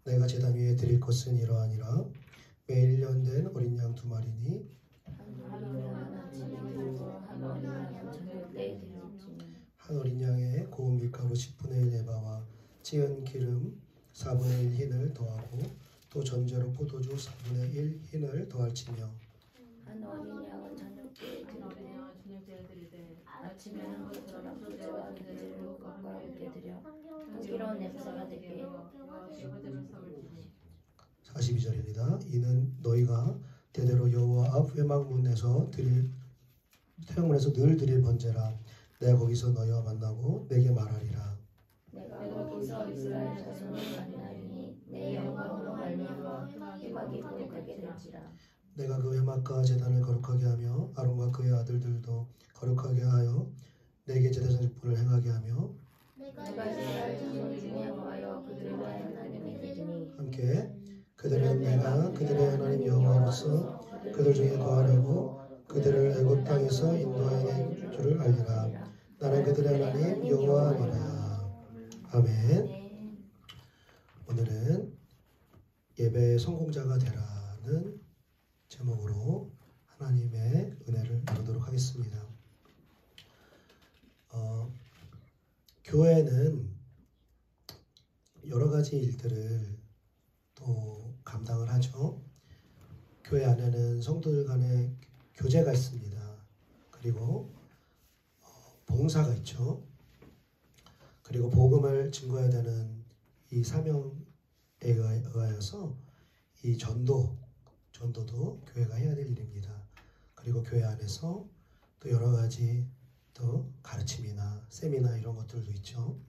내가 제단 위에 드릴 것은 이러하니라. 매일 1년 된 어린 양 2마리니 한 어린 양에 고운 밀가루 10분의 1 에바와 찌은 기름 4분의 1 흰을 더하고 또 전제로 포도주 4분의 1 흰을 더할지며 한 어린 양은 저녁때에 드리되 아침에는 것으로 남소대와 그들을 가까이게 드려 향기로운 냄새가 되게 42절입니다. 이는 너희가 대대로 여호와 앞 회막문에서 늘 드릴 번제라. 내가 거기서 너희와 만나고 내게 말하리라. 내가 거기서 이스라엘 자손을 만나리니 내 영광으로 말미암아 회막이 거룩하게 될지라. 내가 그 회막과 제단을 거룩하게 하며 아론과 그의 아들들도 거룩하게 하여 내게 제사장 직분을 행하게 하며 내가 이스라엘 자손 중에 여호와여 그들의 하나님이 되리니 함께 그들은 내가 그들의 하나님 여호와로서 그들 중에 거하려고 그들을 애굽 땅에서 인도하는 줄을 알리라. 나는 그들의 하나님 여호와니라. 아멘. 오늘은 예배의 성공자가 되라는 제목으로 하나님의 은혜를 나누도록 하겠습니다. 교회는 여러 가지 일들을 또 감당을 하죠. 교회 안에는 성도들 간의 교제가 있습니다. 그리고 봉사가 있죠. 그리고 복음을 증거해야 되는 이 사명에 의하여서 이 전도도 교회가 해야 될 일입니다. 그리고 교회 안에서 또 여러 가지 또 가르침이나 세미나 이런 것들도 있죠.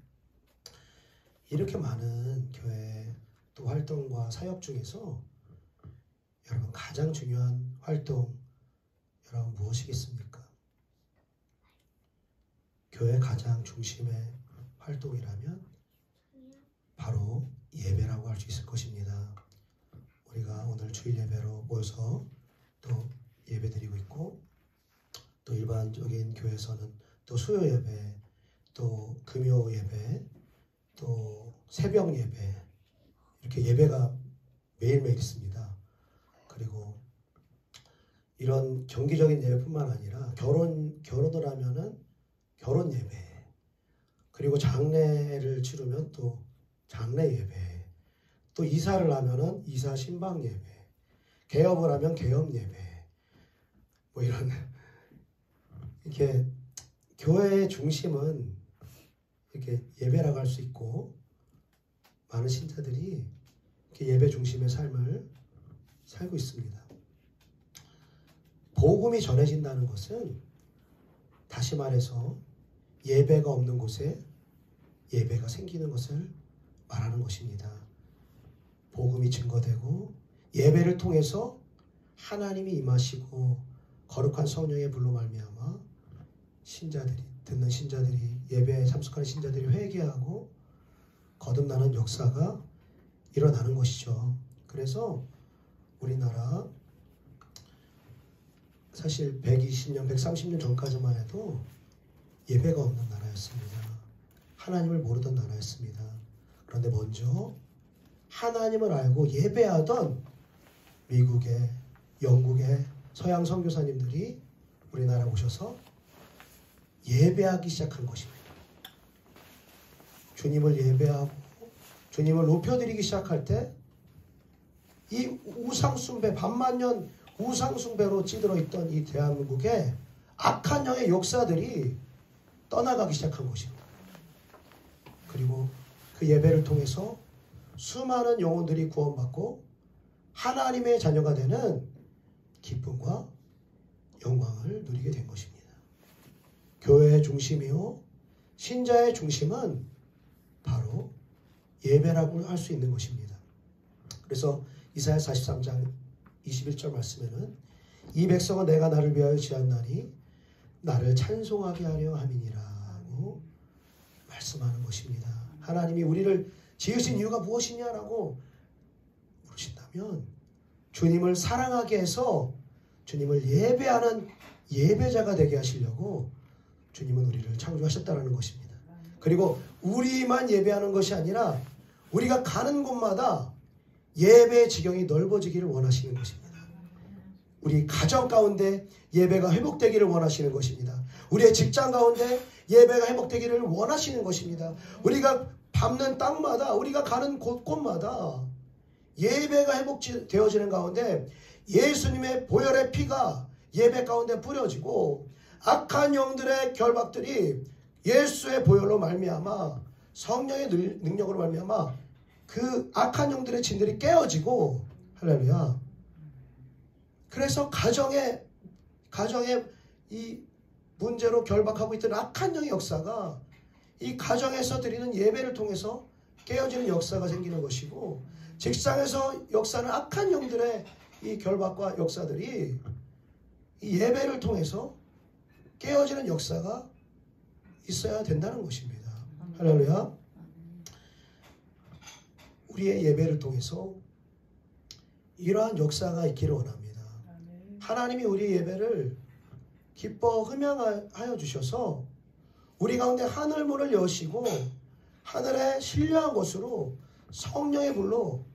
이렇게 많은 교회 또 활동과 사역 중에서 여러분 가장 중요한 활동 여러분 무엇이겠습니까? 교회 가장 중심의 활동이라면 바로 예배라고 할 수 있을 것입니다. 우리가 오늘 주일 예배로 모여서 또 예배 드리고 있고 또 일반적인 교회에서는 또 수요 예배, 또 금요 예배, 또 새벽 예배 이렇게 예배가 매일매일 있습니다. 그리고 이런 정기적인 예배뿐만 아니라 결혼을 하면은 결혼 예배, 그리고 장례를 치르면 또 장례 예배, 또 이사를 하면은 이사 신방 예배, 개업을 하면 개업 예배, 뭐 이런 이렇게 교회의 중심은 이렇게 예배라고 할 수 있고 많은 신자들이 이렇게 예배 중심의 삶을 살고 있습니다. 복음이 전해진다는 것은 다시 말해서 예배가 없는 곳에 예배가 생기는 것을 말하는 것입니다. 복음이 증거되고 예배를 통해서 하나님이 임하시고 거룩한 성령의 불로 말미암아 듣는 신자들이 예배에 참석하는 신자들이 회개하고 거듭나는 역사가 일어나는 것이죠. 그래서 우리나라 사실 120년, 130년 전까지만 해도 예배가 없는 나라였습니다. 하나님을 모르던 나라였습니다. 그런데 먼저 하나님을 알고 예배하던 미국의, 영국의 서양 선교사님들이 우리나라에 오셔서 예배하기 시작한 것입니다. 주님을 예배하고 주님을 높여드리기 시작할 때 이 우상숭배, 반만년 우상숭배로 찌들어 있던 이 대한민국의 악한 영의 역사들이 떠나가기 시작한 것입니다. 그리고 그 예배를 통해서 수많은 영혼들이 구원받고 하나님의 자녀가 되는 기쁨과 영광을 누리게 된 것입니다. 교회의 중심이요 신자의 중심은 바로 예배라고 할 수 있는 것입니다. 그래서 이사야 43장 21절 말씀에는 이 백성은 내가 나를 위하여 지었나니 나를 찬송하게 하려 함이니라고 말씀하는 것입니다. 하나님이 우리를 지으신 이유가 무엇이냐라고 물으신다면 주님을 사랑하게 해서 주님을 예배하는 예배자가 되게 하시려고 주님은 우리를 창조하셨다는 것입니다. 그리고 우리만 예배하는 것이 아니라 우리가 가는 곳마다 예배의 지경이 넓어지기를 원하시는 것입니다. 우리 가정 가운데 예배가 회복되기를 원하시는 것입니다. 우리의 직장 가운데 예배가 회복되기를 원하시는 것입니다. 우리가 밟는 땅마다, 우리가 가는 곳곳마다 예배가 회복되어지는 가운데 예수님의 보혈의 피가 예배 가운데 뿌려지고 악한 영들의 결박들이 예수의 보혈로 말미암아 성령의 능력으로 말미암아 그 악한 영들의 진들이 깨어지고, 할렐루야. 그래서 가정의 이 문제로 결박하고 있던 악한 영의 역사가 이 가정에서 드리는 예배를 통해서 깨어지는 역사가 생기는 것이고, 직장에서 역사는 악한 영들의 이 결박과 역사들이 이 예배를 통해서 깨어지는 역사가 있어야 된다는 것입니다. 할렐루야. 우리의 예배를 통해서 이러한 역사가 있기를 원합니다. 하나님이 우리의 예배를 기뻐 흠양하여 주셔서 우리 가운데 하늘문을 여시고 하늘의 신령한 곳으로 성령의 불로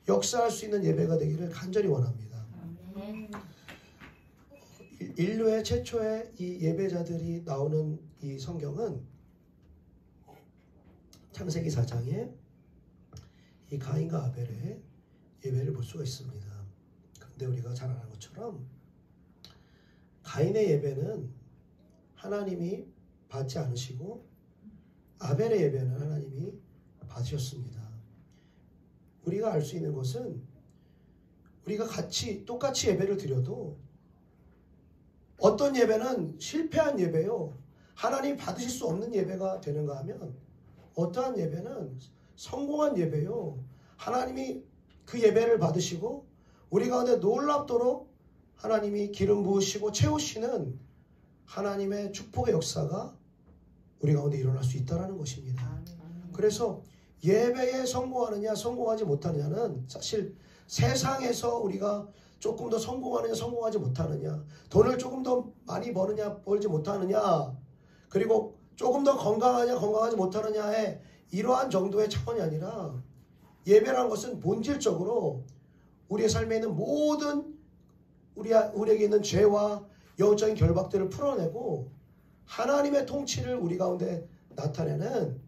역사할 수 있는 예배가 되기를 간절히 원합니다. 인류의 최초의 이 예배자들이 나오는 이 성경은 창세기 4장에 이 가인과 아벨의 예배를 볼 수가 있습니다. 그런데 우리가 잘 아는 것처럼 가인의 예배는 하나님이 받지 않으시고 아벨의 예배는 하나님이 받으셨습니다. 우리가 알 수 있는 것은 우리가 똑같이 예배를 드려도 어떤 예배는 실패한 예배요, 하나님이 받으실 수 없는 예배가 되는가 하면 어떠한 예배는 성공한 예배요, 하나님이 그 예배를 받으시고 우리 가운데 놀랍도록 하나님이 기름 부으시고 채우시는 하나님의 축복의 역사가 우리 가운데 일어날 수 있다는 것입니다. 그래서 예배에 성공하느냐 성공하지 못하느냐는 사실 세상에서 우리가 조금 더 성공하느냐 성공하지 못하느냐, 돈을 조금 더 많이 버느냐 벌지 못하느냐, 그리고 조금 더 건강하냐 건강하지 못하느냐의 이러한 정도의 차원이 아니라 예배라는 것은 본질적으로 우리의 삶에 있는 모든 우리에게 있는 죄와 영적인 결박들을 풀어내고 하나님의 통치를 우리 가운데 나타내는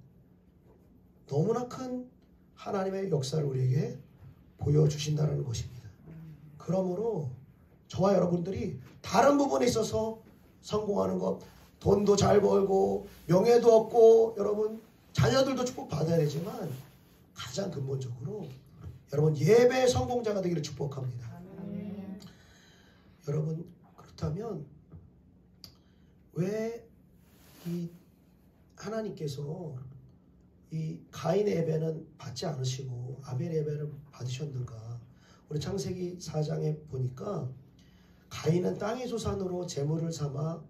너무나 큰 하나님의 역사를 우리에게 보여주신다는 것입니다. 그러므로 저와 여러분들이 다른 부분에 있어서 성공하는 것, 돈도 잘 벌고 명예도 얻고 여러분 자녀들도 축복받아야 되지만 가장 근본적으로 여러분 예배의 성공자가 되기를 축복합니다. 여러분, 그렇다면 왜 이 하나님께서 이 가인의 예배는 받지 않으시고 아벨의 예배를 받으셨는가? 우리 창세기 4장에 보니까 가인은 땅의 소산으로 제물을 삼아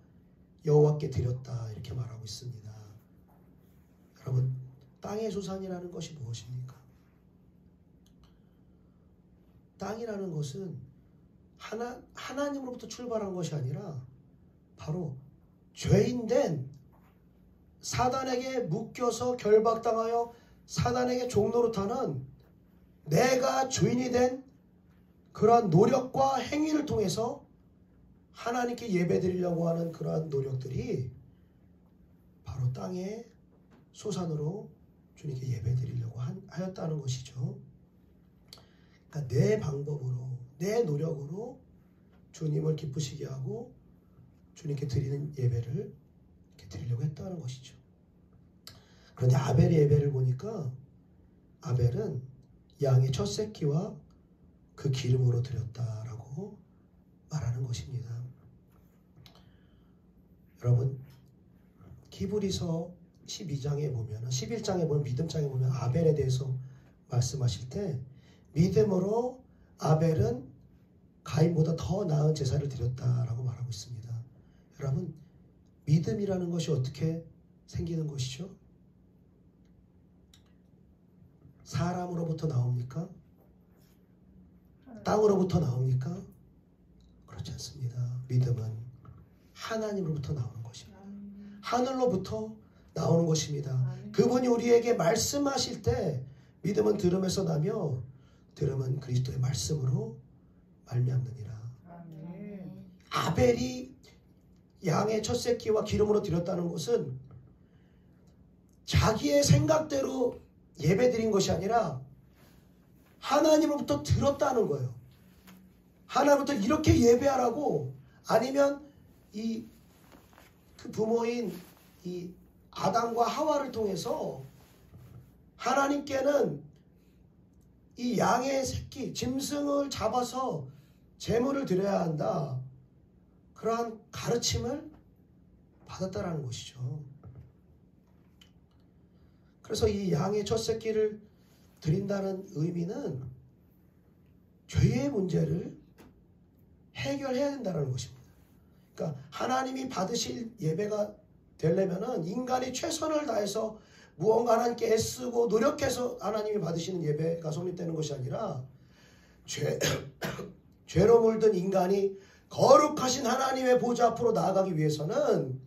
여호와께 드렸다 이렇게 말하고 있습니다. 여러분, 땅의 소산이라는 것이 무엇입니까? 땅이라는 것은 하나님으로부터 출발한 것이 아니라 바로 죄인된 사단에게 묶여서 결박당하여 사단에게 종노릇하는 내가 주인이 된 그러한 노력과 행위를 통해서 하나님께 예배드리려고 하는 그러한 노력들이 바로 땅의 소산으로 주님께 예배드리려고 하였다는 것이죠. 그러니까 내 방법으로, 내 노력으로 주님을 기쁘시게 하고 주님께 드리는 예배를 이렇게 드리려고 했다는 것이죠. 그런데 아벨의 예배를 보니까 아벨은 양의 첫 새끼와 그 기름으로 드렸다라고 말하는 것입니다. 여러분, 히브리서 12장에 보면, 11장에 보면, 믿음장에 보면 아벨에 대해서 말씀하실 때 믿음으로 아벨은 가인보다 더 나은 제사를 드렸다라고 말하고 있습니다. 여러분, 믿음이라는 것이 어떻게 생기는 것이죠? 사람으로부터 나옵니까? 땅으로부터 나옵니까? 그렇지 않습니다. 믿음은 하나님으로부터 나오는 것입니다. 하늘로부터 나오는 것입니다. 그분이 우리에게 말씀하실 때 믿음은 들음에서 나며 들으면 그리스도의 말씀으로 말미암느니라. 아벨이 양의 첫 새끼와 기름으로 드렸다는 것은 자기의 생각대로 예배 드린 것이 아니라 하나님으로부터 들었다는 거예요. 하나님부터 이렇게 예배하라고, 아니면 그 부모인 이 아담과 하와를 통해서 하나님께는 이 양의 새끼, 짐승을 잡아서 제물을 드려야 한다, 그러한 가르침을 받았다라는 것이죠. 그래서 이 양의 첫 새끼를 드린다는 의미는 죄의 문제를 해결해야 된다는 것입니다. 그러니까 하나님이 받으실 예배가 되려면은 인간이 최선을 다해서 무언가 하나님께 애쓰고 노력해서 하나님이 받으시는 예배가 성립되는 것이 아니라 죄로 물든 인간이 거룩하신 하나님의 보좌 앞으로 나아가기 위해서는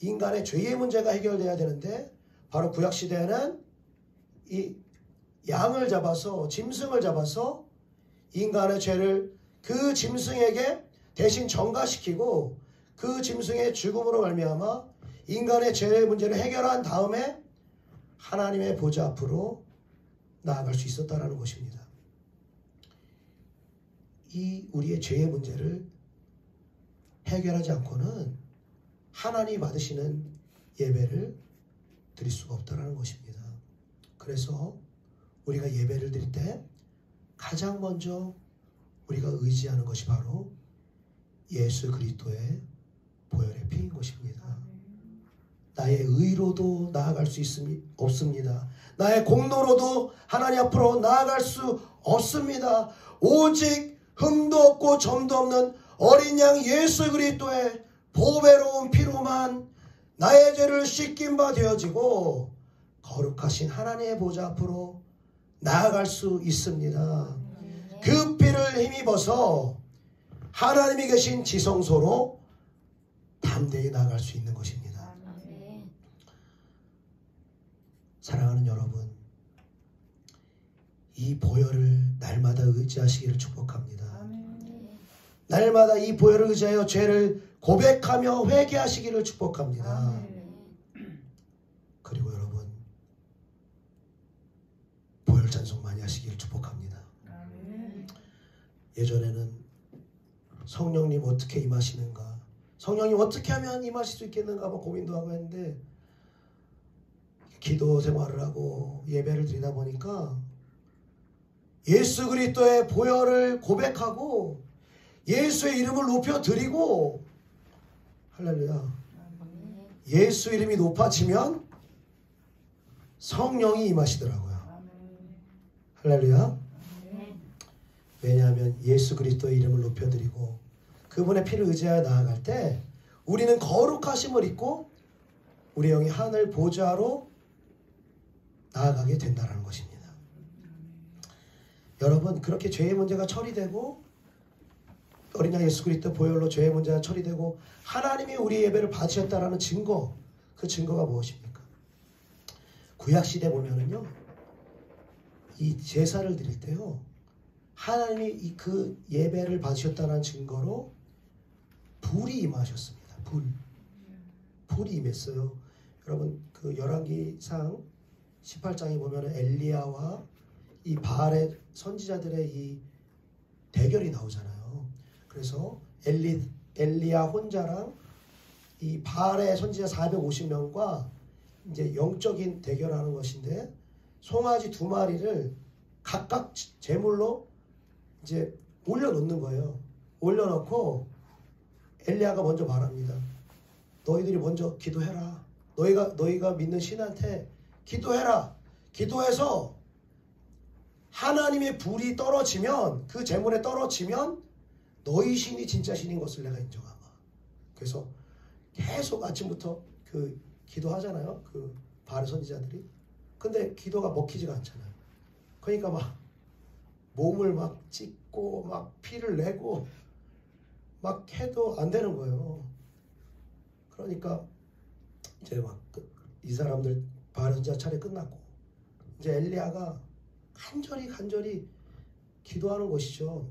인간의 죄의 문제가 해결돼야 되는데, 바로 구약시대에는 이 양을 잡아서, 짐승을 잡아서 인간의 죄를 그 짐승에게 대신 전가시키고 그 짐승의 죽음으로 말미암아 인간의 죄의 문제를 해결한 다음에 하나님의 보좌 앞으로 나아갈 수 있었다라는 것입니다. 이 우리의 죄의 문제를 해결하지 않고는 하나님이 받으시는 예배를 드릴 수가 없다라는 것입니다. 그래서 우리가 예배를 드릴 때 가장 먼저 우리가 의지하는 것이 바로 예수 그리스도의 보혈의 피인 것입니다. 나의 의로도 나아갈 수 없습니다. 나의 공로로도 하나님 앞으로 나아갈 수 없습니다. 오직 흠도 없고 점도 없는 어린 양 예수 그리스도의 보배로운 피로만 나의 죄를 씻긴 바 되어지고 거룩하신 하나님의 보좌 앞으로 나아갈 수 있습니다. 그 피를 힘입어서 하나님이 계신 지성소로 담대히 나아갈 수 있는 것입니다. 사랑하는 여러분, 이 보혈을 날마다 의지하시기를 축복합니다. 날마다 이 보혈을 의지하여 죄를 고백하며 회개하시기를 축복합니다. 그리고 여러분, 보혈 찬송 많이 하시기를 축복합니다. 예전에는 성령님 어떻게 임하시는가, 성령님 어떻게 하면 임하실 수 있겠는가 고민도 하고 했는데, 기도 생활을 하고 예배를 드리다 보니까 예수 그리스도의 보혈을 고백하고 예수의 이름을 높여드리고, 할렐루야, 예수 이름이 높아지면 성령이 임하시더라고요. 할렐루야. 왜냐하면 예수 그리스도의 이름을 높여드리고 그분의 피를 의지하여 나아갈 때 우리는 거룩하심을 입고 우리 영이 하늘 보좌로 나아가게 된다는 것입니다. 여러분, 그렇게 죄의 문제가 처리되고 어린 양 예수 그리스도 보혈로 죄의 문제가 처리되고 하나님이 우리 예배를 받으셨다라는 증거, 그 증거가 무엇입니까? 구약시대 보면은요, 이 제사를 드릴 때요, 하나님이 그 예배를 받으셨다는 증거로 불이 임하셨습니다. 불이 임했어요. 여러분, 그 열왕기상 18장에 보면 엘리야와 이 바알의 선지자들의 이 대결이 나오잖아요. 그래서 엘리야 혼자랑 이 바알의 선지자 450명과 이제 영적인 대결하는 것인데, 송아지 2마리를 각각 제물로 이제 올려놓는 거예요. 올려놓고 엘리야가 먼저 말합니다. 너희들이 먼저 기도해라. 너희가 믿는 신한테 기도해라. 기도해서 하나님의 불이 떨어지면, 그 제물에 떨어지면 너희 신이 진짜 신인 것을 내가 인정하마. 그래서 계속 아침부터 그 기도하잖아요. 그 바알 선지자들이. 근데 기도가 먹히지가 않잖아요. 그러니까 막 몸을 막 찢고 막 피를 내고 막 해도 안 되는 거예요. 그러니까 이제 막 이 사람들 바알 선지자 차례 끝났고 이제 엘리야가 간절히 기도하는 것이죠.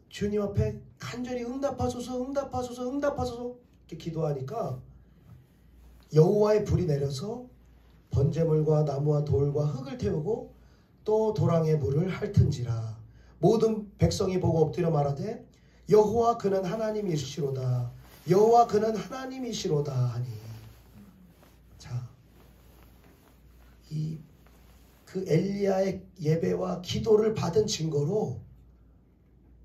주님 앞에 간절히 응답하소서, 응답하소서, 응답하소서 이렇게 기도하니까 여호와의 불이 내려서 번제물과 나무와 돌과 흙을 태우고 또 도랑의 물을 핥은지라. 모든 백성이 보고 엎드려 말하되 여호와 그는 하나님이시로다. 여호와 그는 하나님이시로다 하니. 자, 그 엘리야의 예배와 기도를 받은 증거로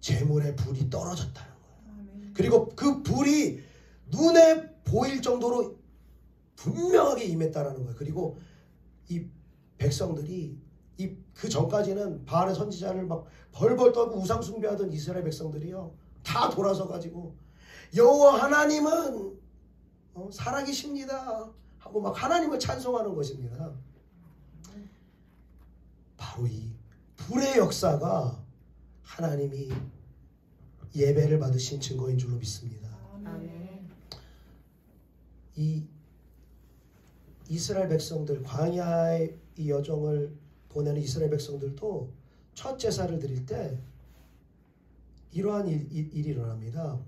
재물의 불이 떨어졌다는 거예요. 그리고 그 불이 눈에 보일 정도로 분명하게 임했다라는 거예요. 그리고 이 백성들이 그 전까지는 바알의 선지자를 막 벌벌 떨고 우상 숭배하던 이스라엘 백성들이요, 다 돌아서 가지고 여호와 하나님은 살아계십니다 하고 막 하나님을 찬송하는 것입니다. 바로 이 불의 역사가 하나님이 예배를 받으신 증거인 줄로 믿습니다. 아멘. 이 이스라엘 백성들, 광야의 이 여정을 보내는 이스라엘 백성들도 첫 제사를 드릴 때 이러한 일이 일어납니다.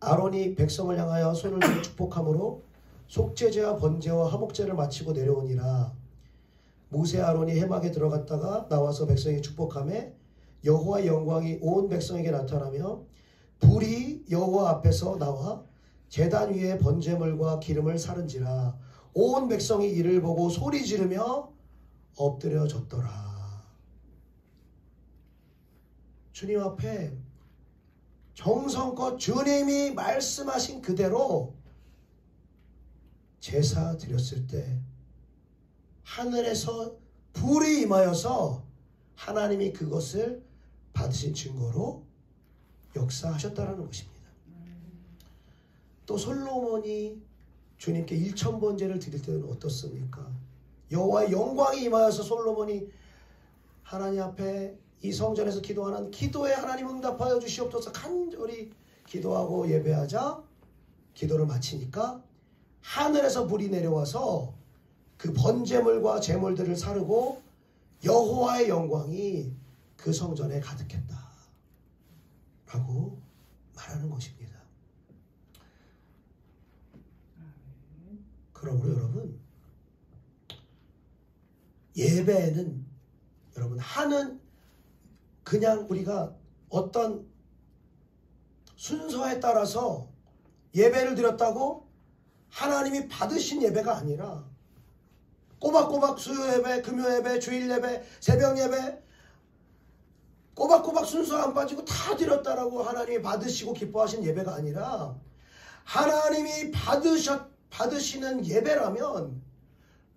아론이 백성을 향하여 손을 들어 축복함으로 속죄제와 번제와 화목제를 마치고 내려오니라. 모세 아론이 회막에 들어갔다가 나와서 백성에게 축복하며 여호와의 영광이 온 백성에게 나타나며 불이 여호와 앞에서 나와 제단 위에 번제물과 기름을 사른지라. 온 백성이 이를 보고 소리 지르며 엎드려졌더라. 주님 앞에 정성껏 주님이 말씀하신 그대로 제사 드렸을 때 하늘에서 불이 임하여서 하나님이 그것을 받으신 증거로 역사하셨다는 것입니다. 또 솔로몬이 주님께 1000번제를 드릴 때는 어떻습니까? 여호와의 영광이 임하여서 솔로몬이 하나님 앞에 이 성전에서 기도하는 기도에 하나님 응답하여 주시옵소서 간절히 기도하고 예배하자 기도를 마치니까 하늘에서 불이 내려와서 그 번제물과 제물들을 사르고 여호와의 영광이 그 성전에 가득했다 라고 말하는 것입니다. 그러므로 여러분, 예배는 여러분 하는 그냥 우리가 어떤 순서에 따라서 예배를 드렸다고 하나님이 받으신 예배가 아니라 꼬박꼬박 수요 예배, 금요 예배, 주일 예배, 새벽 예배 꼬박꼬박 순서 안 빠지고 다 드렸다라고 하나님이 받으시고 기뻐하신 예배가 아니라 하나님이 받으시는 예배라면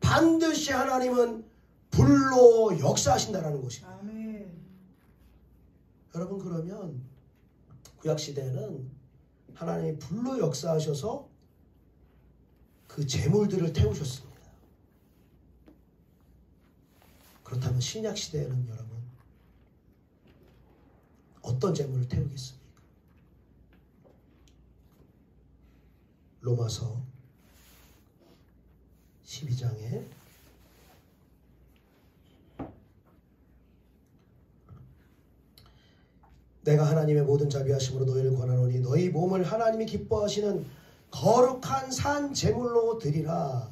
반드시 하나님은 불로 역사하신다라는 것입니다. 아멘. 여러분, 그러면 구약시대에는 하나님이 불로 역사하셔서 그 제물들을 태우셨습니다. 그렇다면 신약시대에는 여러분 어떤 제물을 태우겠습니까? 로마서 12장에 내가 하나님의 모든 자비하심으로 너희를 권하노니 너희 몸을 하나님이 기뻐하시는 거룩한 산 제물로 드리라.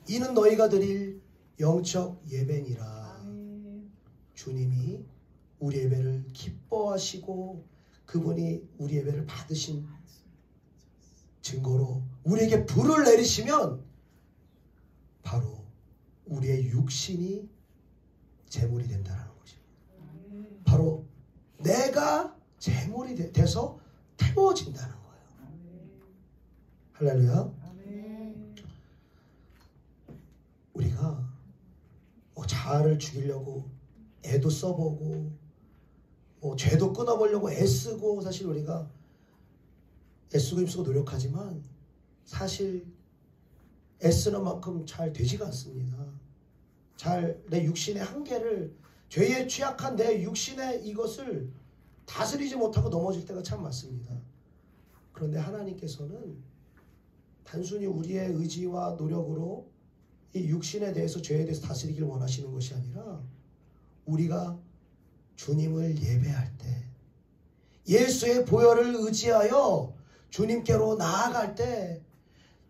이는 너희가 드릴 영적 예배니라. 아멘. 주님이 우리 예배를 기뻐하시고 그분이 우리 예배를 받으신 증거로 우리에게 불을 내리시면 바로 우리의 육신이 제물이 된다는 것입니다. 바로 내가 제물이 돼서 태워진다는 거예요. 할렐루야. 아멘. 우리가 자아를 죽이려고 애도 써보고 죄도 끊어보려고 애쓰고 사실 우리가 애쓰고 힘쓰고 노력하지만 사실 애쓰는 만큼 잘 되지가 않습니다. 잘 내 육신의 한계를 죄에 취약한 내 육신의 이것을 다스리지 못하고 넘어질 때가 참 많습니다. 그런데 하나님께서는 단순히 우리의 의지와 노력으로 이 육신에 대해서 죄에 대해서 다스리기를 원하시는 것이 아니라 우리가 주님을 예배할 때 예수의 보혈을 의지하여 주님께로 나아갈 때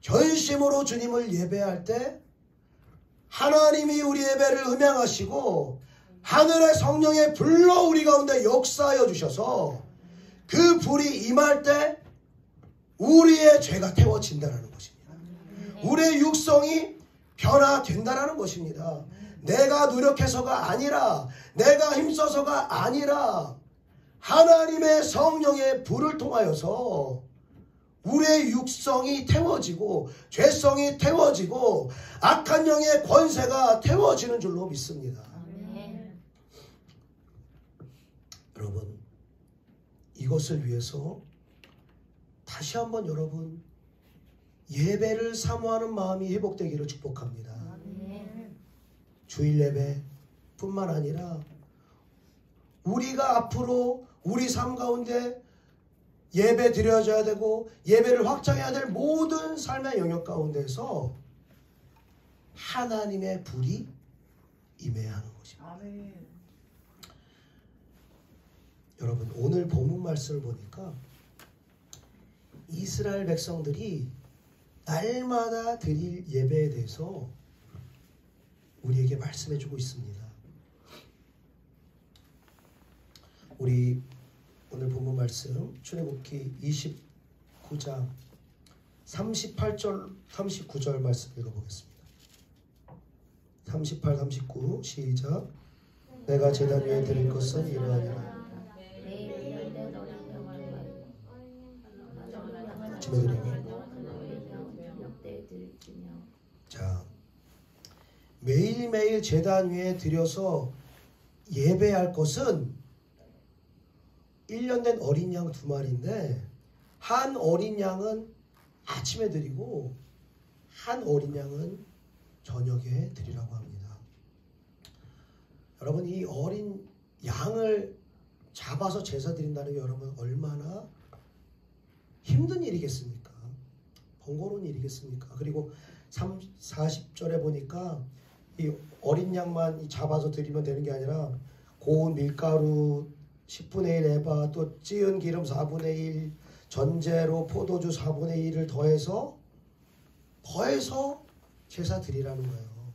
전심으로 주님을 예배할 때 하나님이 우리 예배를 음향하시고 하늘의 성령의 불로 우리 가운데 역사하여 주셔서 그 불이 임할 때 우리의 죄가 태워진다는 것입니다. 우리의 육성이 변화된다는 것입니다. 내가 노력해서가 아니라 내가 힘써서가 아니라 하나님의 성령의 불을 통하여서 우리의 육성이 태워지고 죄성이 태워지고 악한 영의 권세가 태워지는 줄로 믿습니다. 여러분, 이것을 위해서 다시 한번 여러분 예배를 사모하는 마음이 회복되기를 축복합니다. 주일 예배뿐만 아니라 우리가 앞으로 우리 삶 가운데 예배 드려져야 되고 예배를 확장해야 될 모든 삶의 영역 가운데서 하나님의 불이 임해야 하는 것입니다. 아멘. 여러분, 오늘 본문 말씀을 보니까 이스라엘 백성들이 날마다 드릴 예배에 대해서 우리에게 말씀해 주고 있습니다. 우리 오늘 본문 말씀 출애굽기 29장 38절 39절 말씀 읽어보겠습니다. 38, 39 시작. 내가 제단 위에 드릴 것은 이러하니라. 자, 매일매일 제단 위에 드려서 예배할 것은 1년 된 어린 양 2마리인데 한 어린 양은 아침에 드리고 한 어린 양은 저녁에 드리라고 합니다. 여러분, 이 어린 양을 잡아서 제사 드린다는 게 여러분 얼마나 힘든 일이겠습니까? 번거로운 일이겠습니까? 그리고 40절에 보니까 이 어린 양만 잡아서 드리면 되는 게 아니라 고운 밀가루 10분의 1 에바, 또 찌은 기름 4분의 1, 전제로 포도주 4분의 1을 더해서 제사 드리라는 거예요.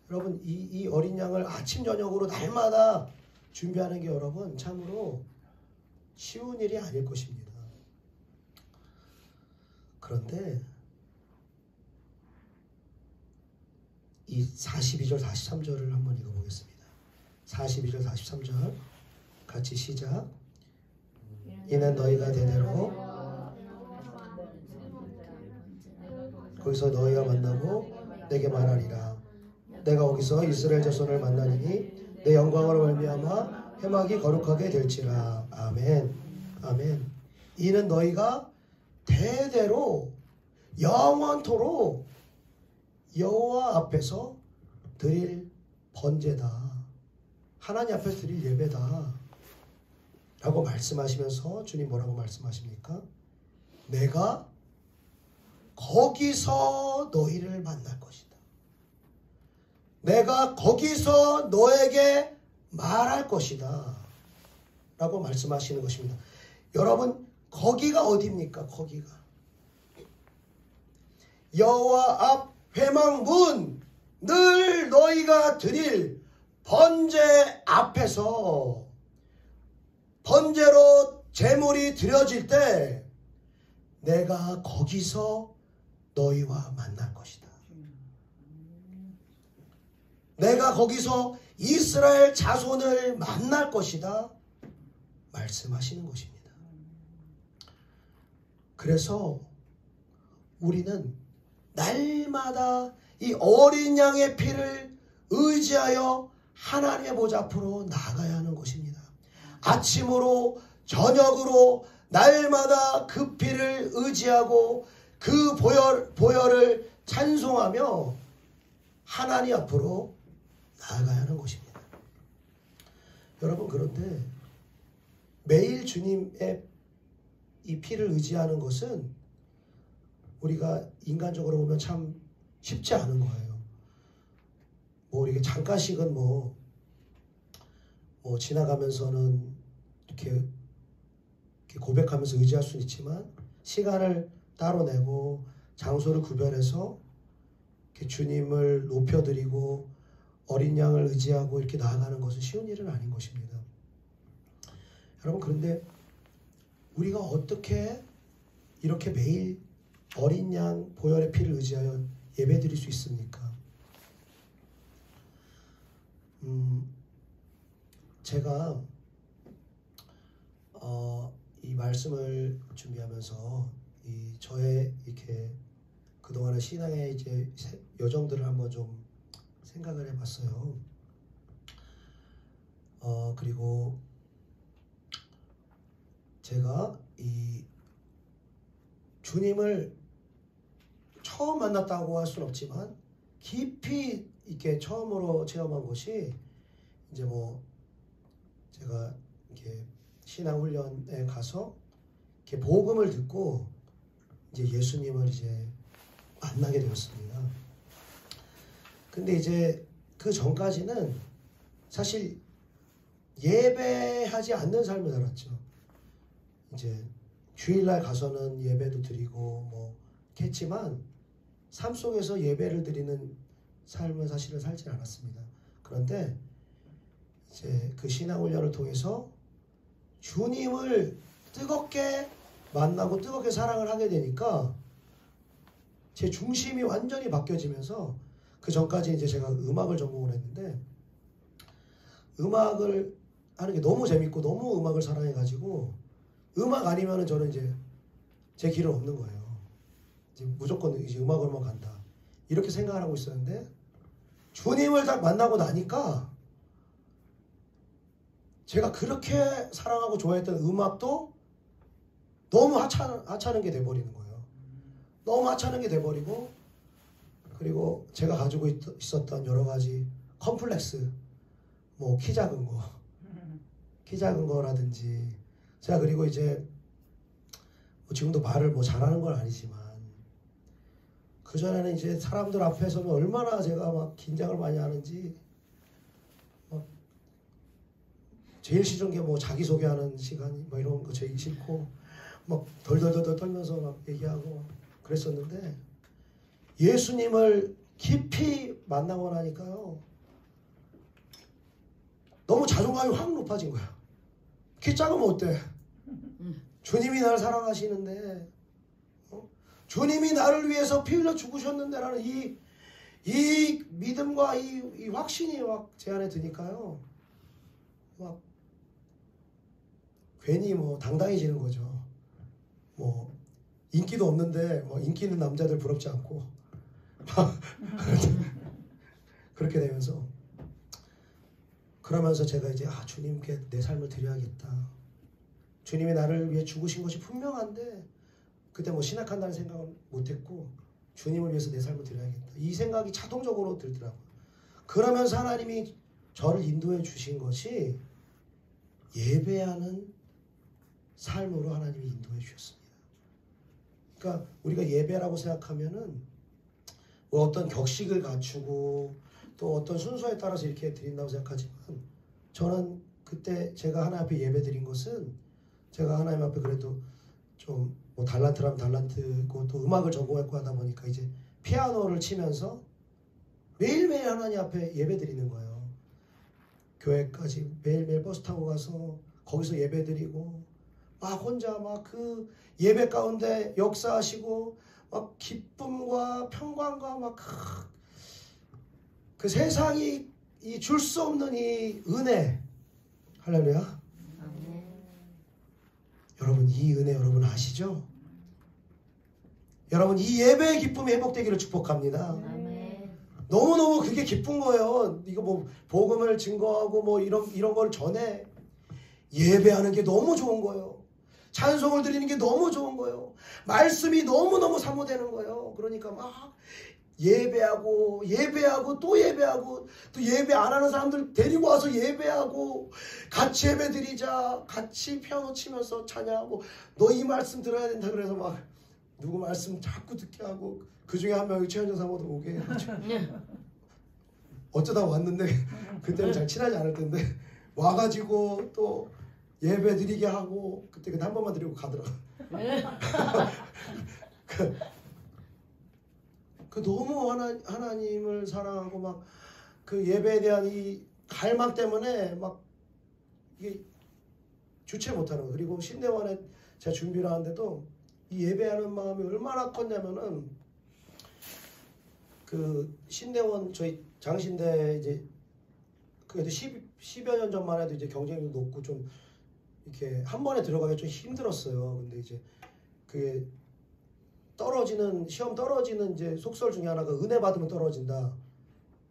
여러분, 이 어린 양을 아침 저녁으로 날마다 준비하는 게 여러분 참으로 쉬운 일이 아닐 것입니다. 그런데 이 42절 43절을 한번 읽어보겠습니다. 42절 43절 같이 시작. 이는 너희가 대대로 거기서 너희가 만나고 내게 말하리라. 내가 거기서 이스라엘 자손을 만나리니 내 영광으로 말미암아 회막이 거룩하게 될지라. 아멘. 아멘. 이는 너희가 대대로 영원토록 여호와 앞에서 드릴 번제다. 하나님 앞에서 드릴 예배다 라고 말씀하시면서 주님 뭐라고 말씀하십니까? 내가 거기서 너희를 만날 것이다. 내가 거기서 너에게 말할 것이다 라고 말씀하시는 것입니다. 여러분, 거기가 어디입니까? 거기가 여호와 앞 회막문, 늘 너희가 드릴 번제 앞에서 번제로 제물이 드려질 때 내가 거기서 너희와 만날 것이다. 내가 거기서 이스라엘 자손을 만날 것이다 말씀하시는 것입니다. 그래서 우리는 날마다 이 어린 양의 피를 의지하여 하나님의 보좌 앞으로 나아가야 하는 것입니다. 아침으로 저녁으로 날마다 그 피를 의지하고 그 보혈을 찬송하며 하나님 앞으로 나아가야 하는 것입니다. 여러분, 그런데 매일 주님의 이 피를 의지하는 것은 우리가 인간적으로 보면 참 쉽지 않은 거예요. 이게 잠깐씩은 뭐 지나가면서는 이렇게 고백하면서 의지할 수는 있지만 시간을 따로 내고 장소를 구별해서 이렇게 주님을 높여드리고 어린 양을 의지하고 이렇게 나아가는 것은 쉬운 일은 아닌 것입니다. 여러분, 그런데 우리가 어떻게 이렇게 매일 어린 양 보혈의 피를 의지하여 예배드릴 수 있습니까? 제가 이 말씀을 준비하면서 저의 이렇게 그동안의 신앙의 이제 여정들을 한번 좀 생각을 해봤어요. 그리고 제가 이 주님을 처음 만났다고 할 수는 없지만 깊이 이렇게 처음으로 체험한 것이 이제 제가 이렇게 신앙훈련에 가서 이렇게 복음을 듣고 이제 예수님을 이제 만나게 되었습니다. 근데 이제 그 전까지는 사실 예배하지 않는 삶을 살았죠. 이제 주일날 가서는 예배도 드리고 이렇게 했지만 삶 속에서 예배를 드리는 삶은 사실은 살지 않았습니다. 그런데 이제 그 신앙훈련을 통해서 주님을 뜨겁게 만나고 뜨겁게 사랑을 하게 되니까 제 중심이 완전히 바뀌어지면서, 그 전까지 이제 제가 음악을 전공을 했는데 음악을 하는 게 너무 재밌고 너무 음악을 사랑해가지고 음악 아니면은 저는 이제 제 길은 없는 거예요. 이제 무조건 이제 음악으로만 간다 이렇게 생각을 하고 있었는데, 주님을 딱 만나고 나니까 제가 그렇게 사랑하고 좋아했던 음악도 너무 하찮은 게 돼버리는 거예요. 너무 하찮은 게 돼버리고, 그리고 제가 가지고 있었던 여러 가지 컴플렉스, 키 작은 거라든지, 제가 그리고 이제 지금도 말을 잘하는 건 아니지만 그전에는 이제 사람들 앞에서는 얼마나 제가 막 긴장을 많이 하는지, 제일 싫은 게 자기소개하는 시간 이런 거 제일 싫고 막 덜덜덜 떨면서 막 얘기하고 그랬었는데, 예수님을 깊이 만나고 나니까요 너무 자존감이 확 높아진 거야. 키 작으면 어때? 주님이 나를 사랑하시는데, 주님이 나를 위해서 피 흘려 죽으셨는데 라는 이 믿음과 이 확신이 막 제 안에 드니까요 막 괜히 당당해지는 거죠. 인기도 없는데 인기 있는 남자들 부럽지 않고 그렇게 되면서, 그러면서 제가 이제 주님께 내 삶을 드려야겠다. 주님이 나를 위해 죽으신 것이 분명한데 그때 신학한다는 생각은 못했고 주님을 위해서 내 삶을 드려야겠다 이 생각이 자동적으로 들더라고요. 그러면서 하나님이 저를 인도해 주신 것이 예배하는 삶으로 하나님이 인도해 주셨습니다. 그러니까 우리가 예배라고 생각하면은 어떤 격식을 갖추고 또 어떤 순서에 따라서 이렇게 드린다고 생각하지만, 저는 그때 제가 하나님 앞에 예배 드린 것은, 제가 하나님 앞에 그래도 좀 달란트라면 달란트고 또 음악을 전공했고 하다 보니까 이제 피아노를 치면서 매일매일 하나님 앞에 예배 드리는 거예요. 교회까지 매일매일 버스 타고 가서 거기서 예배 드리고 막 혼자 막 그 예배 가운데 역사하시고 막 기쁨과 평강과 막 그 세상이 줄 수 없는 이 은혜, 할렐루야. 여러분, 이 은혜 여러분 아시죠? 여러분, 이 예배의 기쁨이 회복되기를 축복합니다. 너무너무 그게 기쁜 거예요. 이거 복음을 증거하고 이런 걸 전해 예배하는 게 너무 좋은 거예요. 찬송을 드리는 게 너무 좋은 거예요. 말씀이 너무너무 사모되는 거예요. 그러니까 막 예배하고 또 예배하고 또 예배 안 하는 사람들 데리고 와서 예배하고 같이 예배 드리자, 같이 피아노 치면서 찬양하고, 너 이 말씀 들어야 된다 그래서 막 누구 말씀 자꾸 듣게 하고, 그 중에 한 명이 최현정 사모도 오게 해가지고 어쩌다 왔는데 그때는 잘 친하지 않을 텐데 와가지고 또 예배 드리게 하고 그때 한 번만 드리고 가더라고. 그 너무 하나님을 사랑하고 막 그 예배에 대한 이 갈망 때문에 막 이게 주체 못하는 거. 그리고 신대원에 제가 준비를 하는데도 이 예배하는 마음이 얼마나 컸냐면은 그 신대원 저희 장신대 이제 그래도 10여 년 전만 해도 이제 경쟁률 높고 좀 이렇게 한 번에 들어가기 좀 힘들었어요. 근데 이제 그게 시험 떨어지는 이제 속설 중에 하나가 은혜 받으면 떨어진다.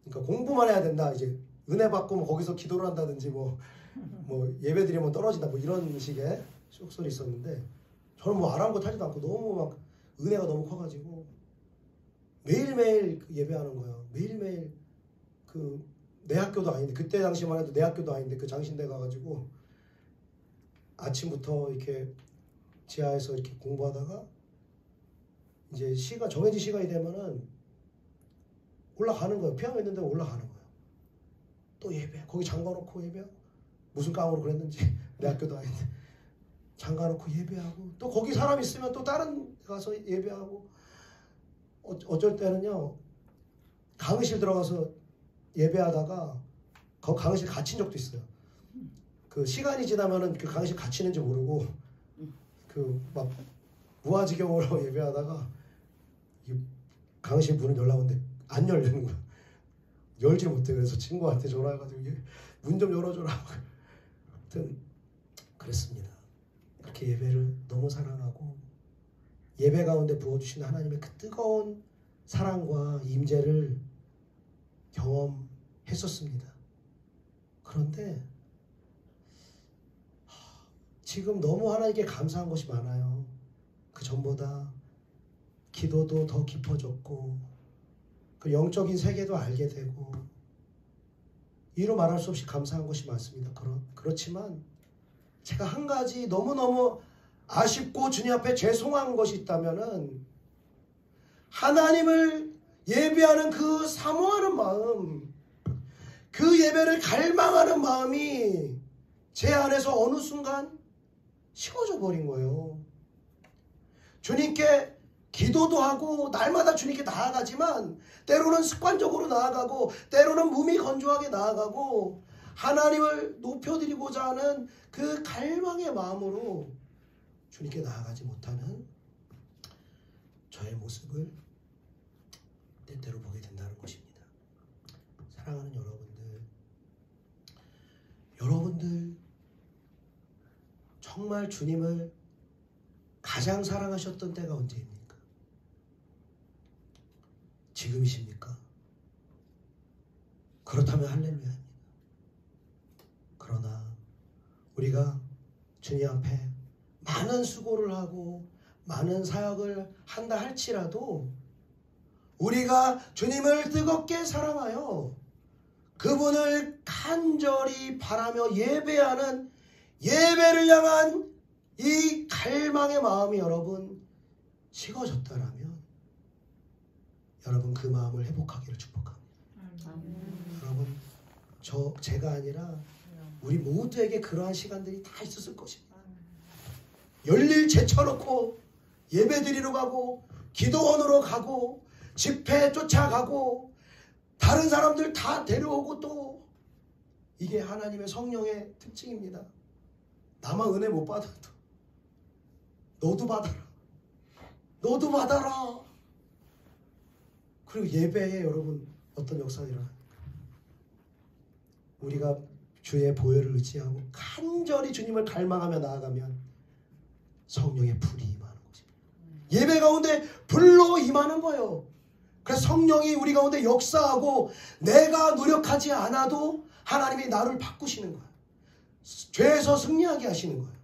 그러니까 공부만 해야 된다. 이제 은혜 받고 뭐 거기서 기도를 한다든지 뭐 예배 드리면 떨어진다. 뭐 이런 식의 속설이 있었는데 저는 뭐 아랑곳하지도 않고 너무 막 은혜가 너무 커가지고 매일매일 그 예배하는 거예요. 매일매일 그 내 학교도 아닌데 그때 당시만 해도 내 학교도 아닌데 그 장신대 가가지고 아침부터 이렇게 지하에서 이렇게 공부하다가 이제 정해진 시간이 되면은 올라가는 거예요. 피아노 있는데 올라가는 거예요. 또 예배. 거기 잠가놓고 예배하고 무슨 깡으로 그랬는지 내 학교도 아닌데 잠가놓고 예배하고 또 거기 사람 있으면 또 다른 데 가서 예배하고 어쩔 때는요 강의실 들어가서 예배하다가 그 강의실 갇힌 적도 있어요. 그 시간이 지나면은 그 강의실 갇히는지 모르고 그 막 무아지경으로 예배하다가 이 강의실 문을 열라고 하는데 안 열리는 거야. 열지 못해. 그래서 친구한테 전화해가지고 문 좀 열어줘라. 아무튼 그랬습니다. 그렇게 예배를 너무 사랑하고 예배 가운데 부어주신 하나님의 그 뜨거운 사랑과 임재를 경험했었습니다. 그런데 지금 너무 하나님께 감사한 것이 많아요. 그 전보다 기도도 더 깊어졌고 그 영적인 세계도 알게 되고 이로 말할 수 없이 감사한 것이 많습니다. 그렇지만 제가 한 가지 너무너무 아쉽고 주님 앞에 죄송한 것이 있다면은 하나님을 예배하는 그 사모하는 마음, 그 예배를 갈망하는 마음이 제 안에서 어느 순간 식어져 버린 거예요. 주님께 기도도 하고 날마다 주님께 나아가지만 때로는 습관적으로 나아가고 때로는 몸이 건조하게 나아가고 하나님을 높여드리고자 하는 그 갈망의 마음으로 주님께 나아가지 못하는 저의 모습을 때때로 보게 된다는 것입니다. 사랑하는 여러분들 정말 주님을 가장 사랑하셨던 때가 언제입니까? 지금이십니까? 그렇다면 할렐루야입니다. 그러나 우리가 주님 앞에 많은 수고를 하고 많은 사역을 한다 할지라도 우리가 주님을 뜨겁게 사랑하여 그분을 간절히 바라며 예배하는 예배를 향한 이 갈망의 마음이 여러분 식어졌다라면 여러분 그 마음을 회복하기를 축복합니다. 여러분 제가 아니라 우리 모두에게 그러한 시간들이 다 있었을 것입니다. 열일 제쳐놓고 예배 드리러 가고 기도원으로 가고 집회 쫓아가고 다른 사람들 다 데려오고 또 이게 하나님의 성령의 특징입니다. 나만 은혜 못 받아도 너도 받아라. 너도 받아라. 그리고 예배에 여러분 어떤 역사가 일어납니까? 우리가 주의 보혈을 의지하고 간절히 주님을 갈망하며 나아가면 성령의 불이 임하는 것입니다. 예배 가운데 불로 임하는 거예요. 그래서 성령이 우리 가운데 역사하고 내가 노력하지 않아도 하나님이 나를 바꾸시는 거예요. 죄에서 승리하게 하시는 거예요.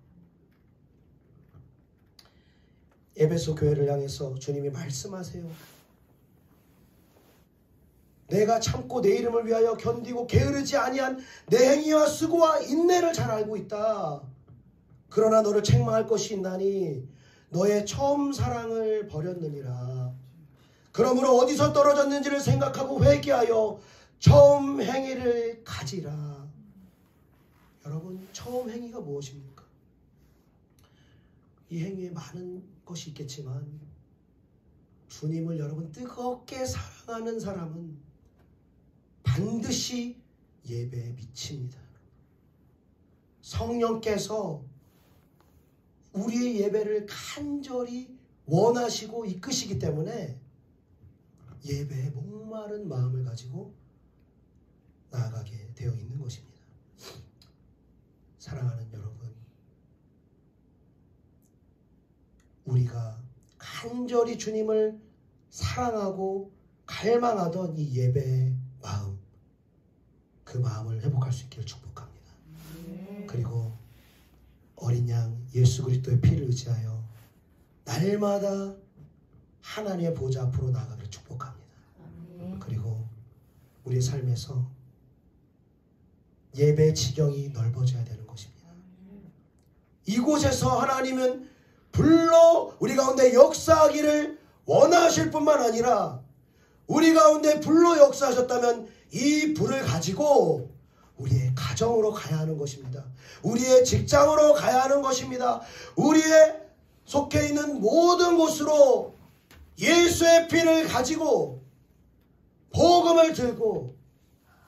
에베소 교회를 향해서 주님이 말씀하세요. 내가 참고 내 이름을 위하여 견디고 게으르지 아니한 내 행위와 수고와 인내를 잘 알고 있다. 그러나 너를 책망할 것이 있나니 너의 처음 사랑을 버렸느니라. 그러므로 어디서 떨어졌는지를 생각하고 회개하여 처음 행위를 가지라. 여러분, 처음 행위가 무엇입니까? 이 행위에 많은 것이 있겠지만 주님을 여러분 뜨겁게 사랑하는 사람은 반드시 예배에 미칩니다. 성령께서 우리의 예배를 간절히 원하시고 이끄시기 때문에 예배에 목마른 마음을 가지고 나아가게 되어 있는 것입니다. 사랑하는 여러분, 우리가 간절히 주님을 사랑하고 갈망하던 이 예배의 마음, 그 마음을 회복할 수 있기를 축복합니다. 그리고 어린 양 예수 그리스도의 피를 의지하여 날마다 하나님의 보좌 앞으로 나아가기를 축복합니다. 그리고 우리의 삶에서 예배 지경이 넓어져야 되는 것입니다. 이곳에서 하나님은 불로 우리 가운데 역사하기를 원하실 뿐만 아니라 우리 가운데 불로 역사하셨다면 이 불을 가지고 우리의 가정으로 가야 하는 것입니다. 우리의 직장으로 가야 하는 것입니다. 우리의 속해 있는 모든 곳으로 예수의 피를 가지고 복음을 들고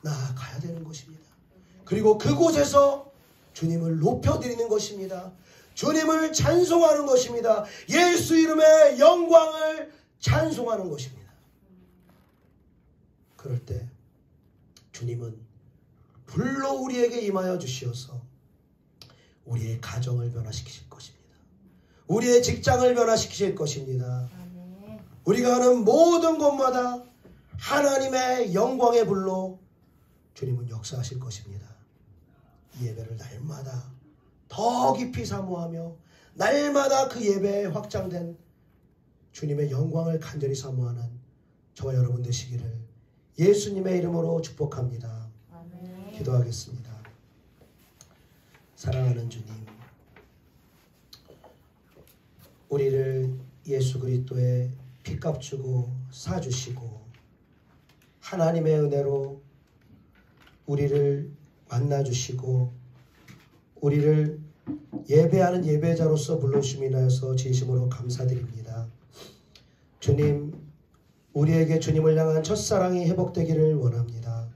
나아가야 되는 것입니다. 그리고 그곳에서 주님을 높여드리는 것입니다. 주님을 찬송하는 것입니다. 예수 이름의 영광을 찬송하는 것입니다. 그럴 때 주님은 불로 우리에게 임하여 주시어서 우리의 가정을 변화시키실 것입니다. 우리의 직장을 변화시키실 것입니다. 우리가 하는 모든 곳마다 하나님의 영광의 불로 주님은 역사하실 것입니다. 이 예배를 날마다 더 깊이 사모하며 날마다 그 예배에 확장된 주님의 영광을 간절히 사모하는 저와 여러분 되시기를 예수님의 이름으로 축복합니다. 아멘. 기도하겠습니다. 사랑하는 주님, 우리를 예수 그리스도의 피값 주고 사주시고 하나님의 은혜로 우리를 만나주시고 우리를 예배하는 예배자로서 불러주심이 인하여서 진심으로 감사드립니다. 주님, 우리에게 주님을 향한 첫사랑이 회복되기를 원합니다.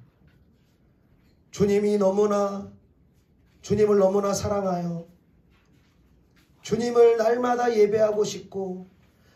주님을 너무나 사랑하여 주님을 날마다 예배하고 싶고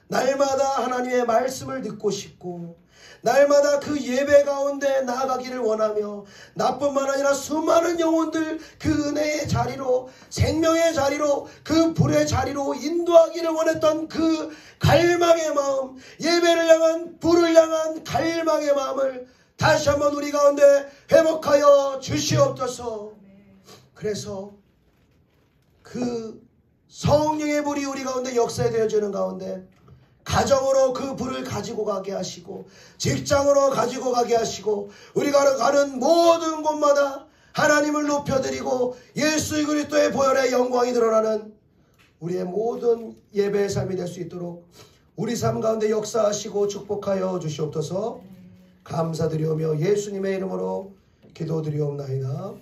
날마다 하나님의 말씀을 듣고 싶고 날마다 그 예배 가운데 나아가기를 원하며 나뿐만 아니라 수많은 영혼들 그 은혜의 자리로 생명의 자리로 그 불의 자리로 인도하기를 원했던 그 갈망의 마음, 예배를 향한 불을 향한 갈망의 마음을 다시 한번 우리 가운데 회복하여 주시옵소서. 그래서 그 성령의 불이 우리 가운데 역사되어지는 가운데 가정으로 그 불을 가지고 가게 하시고 직장으로 가지고 가게 하시고 우리가 가는 모든 곳마다 하나님을 높여드리고 예수 그리스도의 보혈의 영광이 드러나는 우리의 모든 예배의 삶이 될 수 있도록 우리 삶 가운데 역사하시고 축복하여 주시옵소서. 감사드리오며 예수님의 이름으로 기도드리옵나이다.